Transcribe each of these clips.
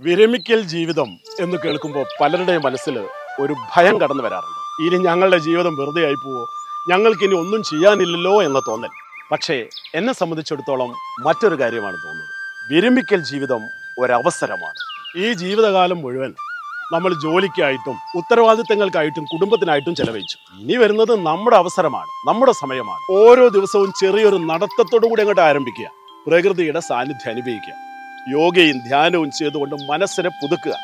വിരമിക്കൽ ജീവിതം എന്ന് കേൾക്കുമ്പോൾ പലരുടെയും മനസ്സിൽ ഒരു ഭയം കടന്നു വരാറുണ്ട്. ഇനി ഞങ്ങളുടെ ജീവിതം വെറുതെ ആയി പോവോ, ഞങ്ങൾക്കിനി ഒന്നും ചെയ്യാനില്ലല്ലോ എന്ന തോന്നൽ. പക്ഷേ എന്നെ സംബന്ധിച്ചിടത്തോളം മറ്റൊരു കാര്യമാണ് തോന്നുന്നത്. വിരമിക്കൽ ജീവിതം ഒരവസരമാണ്. ഈ ജീവിതകാലം മുഴുവൻ നമ്മൾ ജോലിക്കായിട്ടും ഉത്തരവാദിത്തങ്ങൾക്കായിട്ടും കുടുംബത്തിനായിട്ടും ചെലവഴിച്ചു. ഇനി വരുന്നത് നമ്മുടെ അവസരമാണ്, നമ്മുടെ സമയമാണ്. ഓരോ ദിവസവും ചെറിയൊരു നടത്തത്തോടു കൂടി അങ്ങോട്ട് ആരംഭിക്കുക. പ്രകൃതിയുടെ സാന്നിധ്യം അനുഭവിക്കുക. യോഗയും ധ്യാനവും ചെയ്തുകൊണ്ട് മനസ്സിനെ പുതുക്കുക.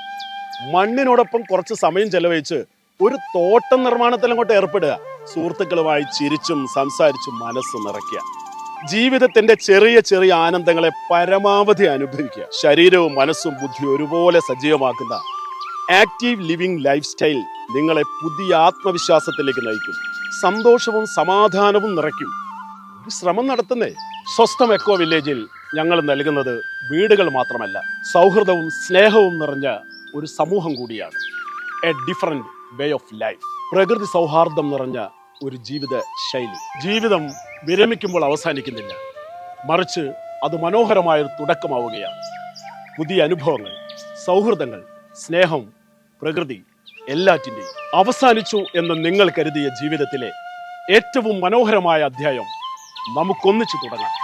മണ്ണിനോടൊപ്പം കുറച്ച് സമയം ചെലവഴിച്ച് ഒരു തോട്ടം നിർമ്മാണത്തിൽ അങ്ങോട്ട് ഏർപ്പെടുക. സുഹൃത്തുക്കളുമായി ചിരിച്ചും സംസാരിച്ചും മനസ്സ് നിറയ്ക്കുക. ജീവിതത്തിന്റെ ചെറിയ ചെറിയ ആനന്ദങ്ങളെ പരമാവധി അനുഭവിക്കുക. ശരീരവും മനസ്സും ബുദ്ധിയും ഒരുപോലെ സജീവമാക്കുന്ന ആക്റ്റീവ് ലിവിംഗ് ലൈഫ് സ്റ്റൈൽ നിങ്ങളെ പുതിയ ആത്മവിശ്വാസത്തിലേക്ക് നയിക്കും. സന്തോഷവും സമാധാനവും നിറയ്ക്കും. ഒരു ശ്രമം നടത്തുന്നേ. സ്വസ്ഥം എക്കോ വില്ലേജിൽ ഞങ്ങൾ നൽകുന്നത് വീടുകൾ മാത്രമല്ല, സൗഹൃദവും സ്നേഹവും നിറഞ്ഞ ഒരു സമൂഹം കൂടിയാണ്. A different way of life. പ്രകൃതി സൗഹാർദ്ദം നിറഞ്ഞ ഒരു ജീവിത ശൈലി. ജീവിതം വിരമിക്കുമ്പോൾ അവസാനിക്കുന്നില്ല, മറിച്ച് അത് മനോഹരമായൊരു തുടക്കമാവുകയാണ്. പുതിയ അനുഭവങ്ങൾ, സൗഹൃദങ്ങൾ, സ്നേഹം, പ്രകൃതി എല്ലാറ്റിൻ്റെയും അവസാനിച്ചു എന്ന് നിങ്ങൾ കരുതിയ ജീവിതത്തിലെ ഏറ്റവും മനോഹരമായ അധ്യായം നമുക്കൊന്നിച്ചു തുടങ്ങാം.